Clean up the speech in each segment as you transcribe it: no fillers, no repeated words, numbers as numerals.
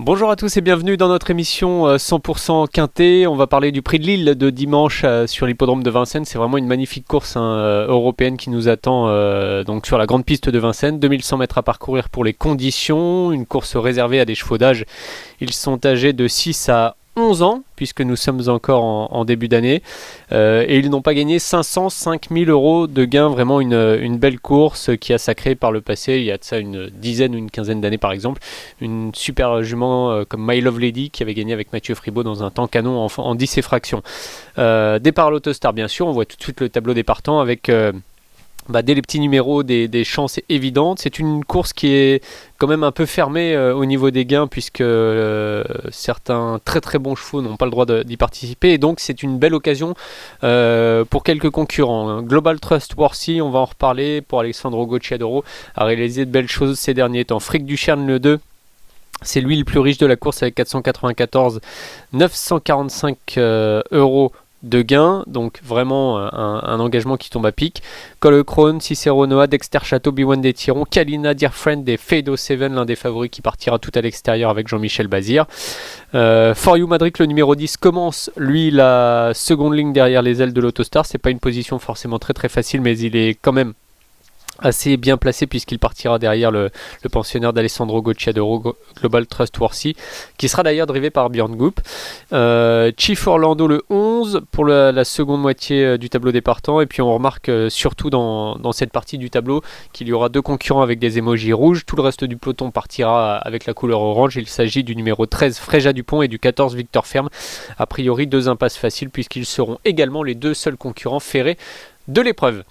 Bonjour à tous et bienvenue dans notre émission 100% Quintet. On va parler du Prix de Lille de dimanche sur l'hippodrome de Vincennes. C'est vraiment une magnifique course européenne qui nous attend donc sur la grande piste de Vincennes. 2100 mètres à parcourir pour les conditions. Une course réservée à des chevaux d'âge. Ils sont âgés de 6 à 11 ans, puisque nous sommes encore en début d'année, et ils n'ont pas gagné 505 000 euros de gains. Vraiment une belle course qui a sacré par le passé, il y a de ça une dizaine ou une quinzaine d'années par exemple, une super jument comme My Love Lady qui avait gagné avec Mathieu Fribaud dans un temps canon en 10 et fractions. Départ à l'Autostar bien sûr, on voit tout de suite le tableau des partants avec... dès les petits numéros, des chances évidentes. C'est une course qui est quand même un peu fermée au niveau des gains, puisque certains très très bons chevaux n'ont pas le droit d'y participer, et donc c'est une belle occasion pour quelques concurrents. Global Trustworthy, on va en reparler, pour Alessandro Gocciadoro, a réalisé de belles choses ces derniers temps. Fric Ducherne le 2, c'est lui le plus riche de la course avec 494 945 euros de gains, donc vraiment un engagement qui tombe à pic. Colocrone, Cicero Noah, Dexter Château, B1 des Tirons, Kalina, Dear Friend et Fado 7, l'un des favoris qui partira tout à l'extérieur avec Jean-Michel Bazir. For You Madrid, le numéro 10, commence lui la seconde ligne derrière les ailes de l'Autostar. C'est pas une position forcément très très facile, mais il est quand même assez bien placé puisqu'il partira derrière le pensionnaire d'Alessandro Gocciadoro, Global Trustworthy, qui sera d'ailleurs drivé par Björn Goop. Chief Orlando le 11 pour la seconde moitié du tableau des partants, et puis on remarque surtout dans cette partie du tableau qu'il y aura deux concurrents avec des émojis rouges. Tout le reste du peloton partira avec la couleur orange. Il s'agit du numéro 13 Fréja Dupont et du 14 Victor Ferme. A priori deux impasses faciles puisqu'ils seront également les deux seuls concurrents ferrés de l'épreuve.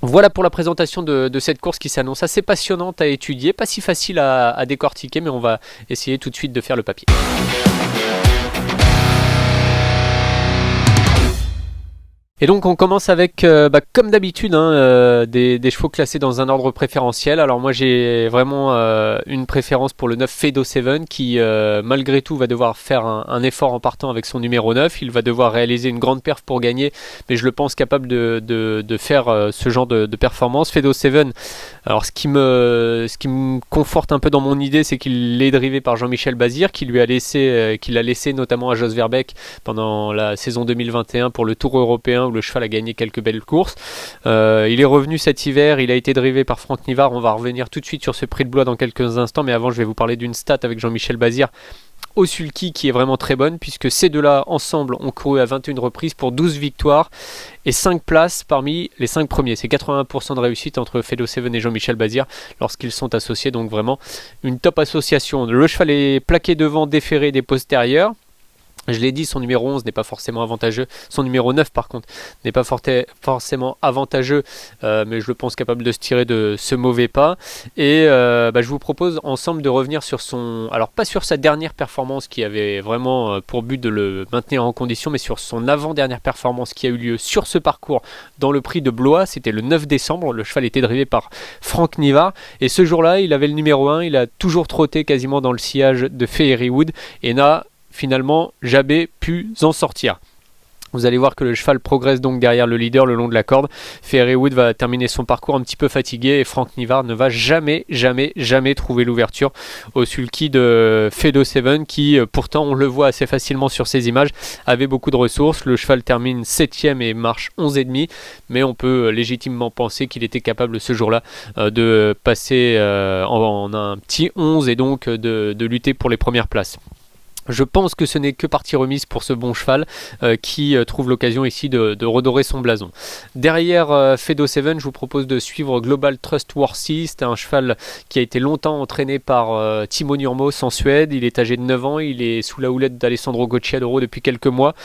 Voilà pour la présentation de cette course qui s'annonce assez passionnante à étudier, pas si facile à décortiquer, mais on va essayer tout de suite de faire le papier. Et donc on commence avec, comme d'habitude, des chevaux classés dans un ordre préférentiel. Alors moi j'ai vraiment une préférence pour le 9 Fado 7 qui malgré tout va devoir faire un effort en partant avec son numéro 9. Il va devoir réaliser une grande perf pour gagner, mais je le pense capable de faire ce genre de performance. Fado 7, alors ce qui me conforte un peu dans mon idée, c'est qu'il est drivé par Jean-Michel Bazir, qu'il a laissé notamment à Jos Verbeek pendant la saison 2021 pour le Tour européen, où le cheval a gagné quelques belles courses. Il est revenu cet hiver, il a été drivé par Franck Nivard. On va revenir tout de suite sur ce prix de Blois dans quelques instants, mais avant je vais vous parler d'une stat avec Jean-Michel Bazir au sulky qui est vraiment très bonne, puisque ces deux-là ensemble ont couru à 21 reprises pour 12 victoires et 5 places parmi les 5 premiers. C'est 81% de réussite entre Fado 7 et Jean-Michel Bazir lorsqu'ils sont associés, donc vraiment une top association. Le cheval est plaqué devant, déféré des postérieurs. Je l'ai dit, son numéro 11 n'est pas forcément avantageux. Son numéro 9 par contre n'est pas forcément avantageux, mais je le pense capable de se tirer de ce mauvais pas. Et je vous propose ensemble de revenir sur alors pas sur sa dernière performance qui avait vraiment pour but de le maintenir en condition, mais sur son avant-dernière performance qui a eu lieu sur ce parcours dans le prix de Blois. C'était le 9 décembre, le cheval était drivé par Franck Nivard, et ce jour-là il avait le numéro 1, il a toujours trotté quasiment dans le sillage de Fairywood et n'a finalement jamais pu en sortir. Vous allez voir que le cheval progresse donc derrière le leader le long de la corde. Fairywood va terminer son parcours un petit peu fatigué et Franck Nivard ne va jamais trouver l'ouverture au sulky de Fado 7 qui pourtant, on le voit assez facilement sur ces images, avait beaucoup de ressources. Le cheval termine 7ème et marche 11,5, mais on peut légitimement penser qu'il était capable ce jour-là de passer en un petit 11 et donc de lutter pour les premières places. Je pense que ce n'est que partie remise pour ce bon cheval qui trouve l'occasion ici de redorer son blason. Derrière Fado 7, je vous propose de suivre Global Trustworthy. C'est un cheval qui a été longtemps entraîné par Timo Nurmos en Suède. Il est âgé de 9 ans, il est sous la houlette d'Alessandro Gocciadoro depuis quelques mois.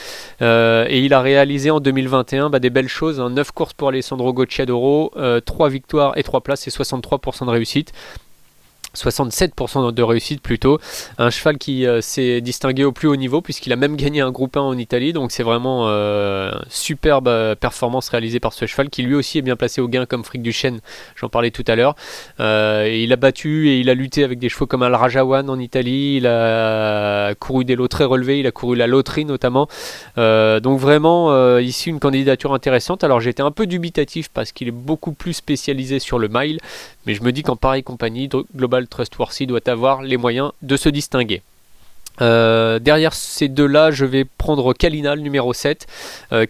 Et il a réalisé en 2021 des belles choses. 9 courses pour Alessandro Gocciadoro, 3 victoires et 3 places et 63% de réussite. 67% de réussite plutôt, un cheval qui s'est distingué au plus haut niveau puisqu'il a même gagné un groupe 1 en Italie, donc c'est vraiment superbe performance réalisée par ce cheval qui lui aussi est bien placé au gain comme Fric Duchenne, j'en parlais tout à l'heure. Et il a battu et il a lutté avec des chevaux comme Al Rajawan en Italie, il a couru des lots très relevés, il a couru la loterie notamment, donc vraiment ici une candidature intéressante. Alors j'étais un peu dubitatif parce qu'il est beaucoup plus spécialisé sur le mile, mais je me dis qu'en pareille compagnie, Global Trustworthy doit avoir les moyens de se distinguer. Derrière ces deux-là, je vais prendre Kalina, le numéro 7.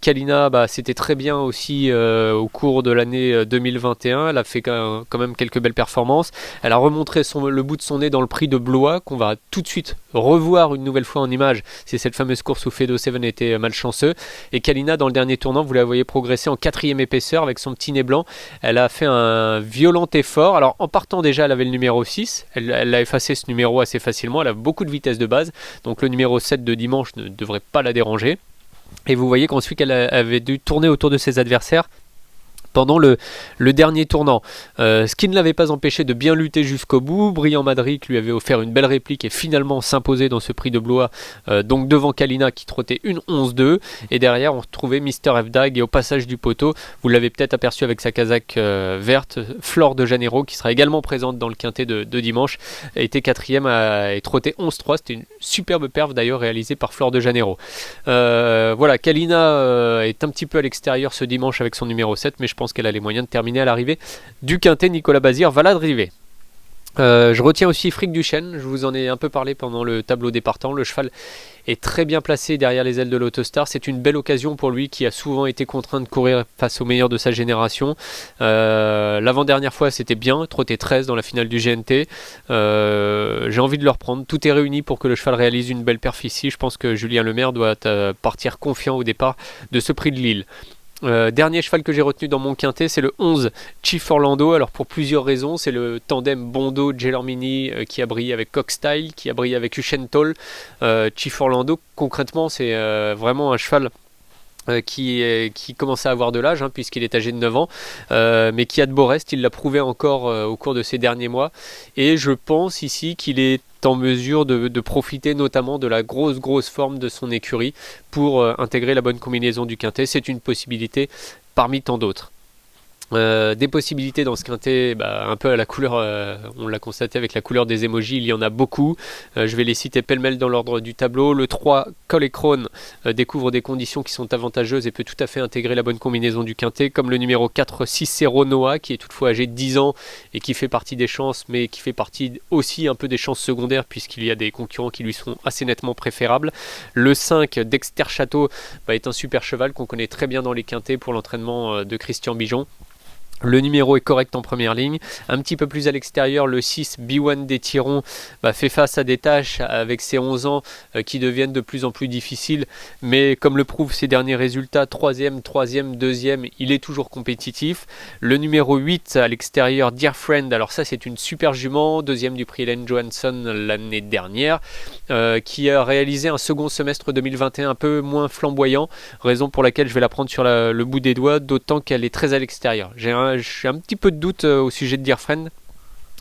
Kalina, c'était très bien aussi au cours de l'année 2021. Elle a fait quand même quelques belles performances. Elle a remontré le bout de son nez dans le prix de Blois, qu'on va tout de suite revoir une nouvelle fois en image. C'est cette fameuse course où Fedo Seven était malchanceux. Et Kalina, dans le dernier tournant, vous la voyez progresser en 4e épaisseur avec son petit nez blanc. Elle a fait un violent effort. Alors en partant déjà, elle avait le numéro 6. Elle a effacé ce numéro assez facilement. Elle a beaucoup de vitesse de base. Donc le numéro 7 de dimanche ne devrait pas la déranger. Et vous voyez qu'ensuite elle avait dû tourner autour de ses adversaires pendant le dernier tournant. Ce qui ne l'avait pas empêché de bien lutter jusqu'au bout. Brillant Madrid lui avait offert une belle réplique et finalement s'imposer dans ce prix de Blois, donc devant Kalina qui trottait une 11-2. Et derrière on retrouvait Mister F-Dag et au passage du poteau, vous l'avez peut-être aperçu avec sa casaque verte, Flore de Janeiro qui sera également présente dans le quintet de dimanche, a été 4e et trottait 11-3. C'était une superbe perf d'ailleurs réalisée par Flore de Janeiro. Voilà, Kalina est un petit peu à l'extérieur ce dimanche avec son numéro 7, mais je pense qu'elle a les moyens de terminer à l'arrivée du quintet. Nicolas Bazir va la driver. Je retiens aussi Fric Duchesne, je vous en ai un peu parlé pendant le tableau départant. Le cheval est très bien placé derrière les ailes de l'Autostar. C'est une belle occasion pour lui qui a souvent été contraint de courir face aux meilleurs de sa génération. L'avant-dernière fois c'était bien, trotté 13 dans la finale du GNT. J'ai envie de le reprendre. Tout est réuni pour que le cheval réalise une belle perf ici. Je pense que Julien Lemaire doit partir confiant au départ de ce prix de Lille. Dernier cheval que j'ai retenu dans mon quintet, c'est le 11 Chief Orlando. Alors pour plusieurs raisons, c'est le tandem Bondo Gelormini qui a brillé avec Cockstyle, qui a brillé avec Uchentol. Chief Orlando, concrètement, c'est vraiment un cheval qui commence à avoir de l'âge, puisqu'il est âgé de 9 ans, mais qui a de beaux restes. Il l'a prouvé encore au cours de ces derniers mois. Et je pense ici qu'il est en mesure de profiter notamment de la grosse forme de son écurie pour intégrer la bonne combinaison du quintet. C'est une possibilité parmi tant d'autres. Des possibilités dans ce quintet, un peu à la couleur, on l'a constaté avec la couleur des emojis, il y en a beaucoup. Je vais les citer pêle-mêle dans l'ordre du tableau. Le 3, Cole et Krone, découvre des conditions qui sont avantageuses et peut tout à fait intégrer la bonne combinaison du quintet, comme le numéro 4, Cicero Noah, qui est toutefois âgé de 10 ans et qui fait partie des chances, mais qui fait partie aussi un peu des chances secondaires, puisqu'il y a des concurrents qui lui sont assez nettement préférables. Le 5, Dexter Château, est un super cheval qu'on connaît très bien dans les quintets pour l'entraînement de Christian Bijon. Le numéro est correct en première ligne. Un petit peu plus à l'extérieur, le 6, B1 des Tirons, fait face à des tâches avec ses 11 ans qui deviennent de plus en plus difficiles. Mais comme le prouvent ses derniers résultats, 3e, 2e, il est toujours compétitif. Le numéro 8 à l'extérieur, Dear Friend, alors ça c'est une super jument, 2e du prix Helen Johansson l'année dernière, qui a réalisé un second semestre 2021 un peu moins flamboyant, raison pour laquelle je vais la prendre sur le bout des doigts, d'autant qu'elle est très à l'extérieur. J'ai un petit peu de doute au sujet de Dear Friend,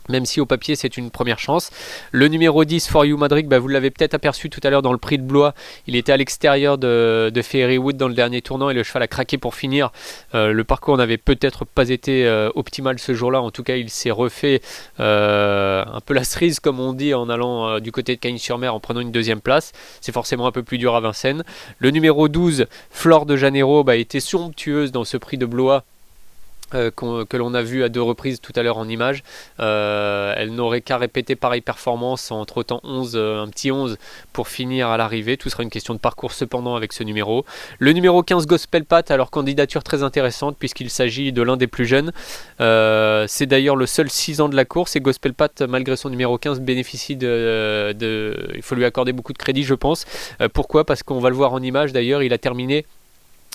même si au papier c'est une première chance. Le numéro 10, For You Madrid, vous l'avez peut-être aperçu tout à l'heure dans le prix de Blois, il était à l'extérieur de Fairywood dans le dernier tournant et le cheval a craqué pour finir. Le parcours n'avait peut-être pas été optimal ce jour-là, en tout cas il s'est refait un peu la cerise comme on dit en allant du côté de Cagnes-sur-Mer en prenant une 2e place. C'est forcément un peu plus dur à Vincennes. Le numéro 12, Flore de Janeiro, était somptueuse dans ce prix de Blois, que l'on a vu à 2 reprises tout à l'heure en image. Elle n'aurait qu'à répéter pareille performance en trottant un petit 11 pour finir à l'arrivée. Tout sera une question de parcours cependant avec ce numéro. Le numéro 15, Gospel Pat, alors candidature très intéressante puisqu'il s'agit de l'un des plus jeunes. C'est d'ailleurs le seul 6 ans de la course et Gospel Pat, malgré son numéro 15, bénéficie il faut lui accorder beaucoup de crédit je pense. Pourquoi ? Parce qu'on va le voir en image d'ailleurs, il a terminé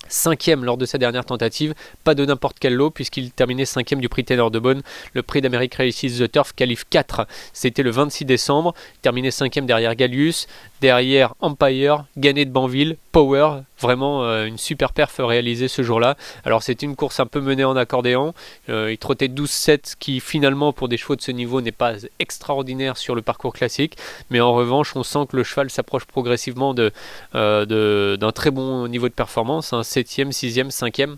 5e lors de sa dernière tentative, pas de n'importe quel lot puisqu'il terminait 5e du prix Taylor de Beaune, le prix d'Amérique Races The Turf qualif 4, c'était le 26 décembre, terminé 5e derrière Gallius, derrière Empire, Gannet de Banville, Power, vraiment une super perf réalisée ce jour-là. Alors c'était une course un peu menée en accordéon, il trottait 12-7 qui finalement pour des chevaux de ce niveau n'est pas extraordinaire sur le parcours classique, mais en revanche on sent que le cheval s'approche progressivement d'un très bon niveau de performance, 7e, 6e, 5e.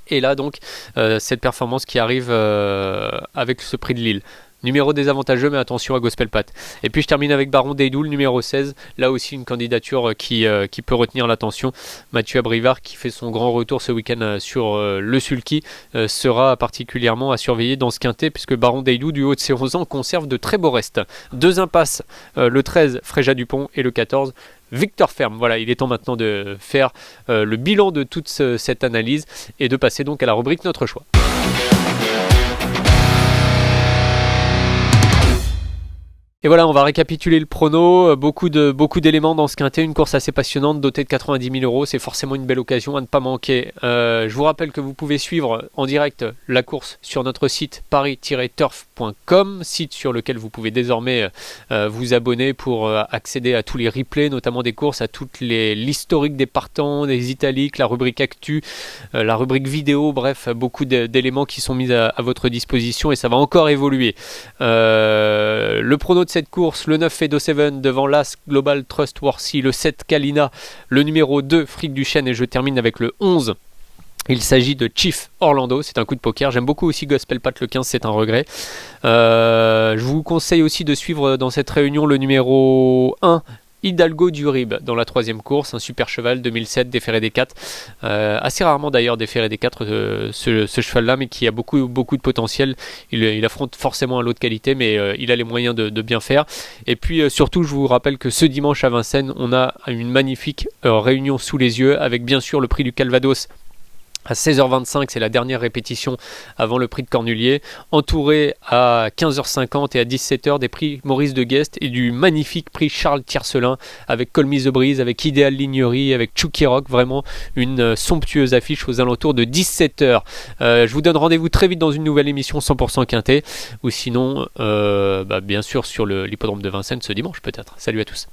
Et là donc cette performance qui arrive avec ce prix de Lille. Numéro désavantageux, mais attention à Gospel Pat. Et puis je termine avec Baron Deidou, le numéro 16. Là aussi une candidature qui peut retenir l'attention. Mathieu Abrivard, qui fait son grand retour ce week-end sur le sulky, sera particulièrement à surveiller dans ce quintet, puisque Baron Deidou, du haut de ses 11 ans, conserve de très beaux restes. 2 impasses, le 13, Fréja Dupont, et le 14, Victor Ferme. Voilà, il est temps maintenant de faire le bilan de toute cette analyse et de passer donc à la rubrique Notre choix. Et voilà, on va récapituler le prono, beaucoup d'éléments dans ce quintet, une course assez passionnante dotée de 90 000 €, c'est forcément une belle occasion à ne pas manquer. Je vous rappelle que vous pouvez suivre en direct la course sur notre site paris-turf.com, site sur lequel vous pouvez désormais vous abonner pour accéder à tous les replays, notamment des courses, à toute l'historique des partants, des italiques, la rubrique actu, la rubrique vidéo, bref, beaucoup d'éléments qui sont mis à votre disposition et ça va encore évoluer. Le prono de cette course, le 9 Fedo 7 devant l'As Global Trustworthy, le 7 Kalina, le numéro 2 Fric du Chêne et je termine avec le 11. Il s'agit de Chief Orlando, c'est un coup de poker. J'aime beaucoup aussi Gospel Pat, le 15, c'est un regret. Je vous conseille aussi de suivre dans cette réunion le numéro 1, Hidalgo du Rib, dans la 3e course, un super cheval 2007 déféré des 4, assez rarement d'ailleurs déféré des 4 ce cheval là, mais qui a beaucoup de potentiel. Il affronte forcément un lot de qualité, mais il a les moyens de bien faire. Et puis surtout, je vous rappelle que ce dimanche à Vincennes, on a une magnifique réunion sous les yeux, avec bien sûr le prix du Calvados à 16h25, c'est la dernière répétition avant le prix de Cornulier, entouré à 15h50 et à 17h des prix Maurice de Guest et du magnifique prix Charles Tiercelin avec Colmise de Brise, avec Idéal Lignerie, avec Chucky Rock, vraiment une somptueuse affiche aux alentours de 17h. Je vous donne rendez-vous très vite dans une nouvelle émission 100% quintet, ou sinon bien sûr sur l'hippodrome de Vincennes ce dimanche peut-être. Salut à tous.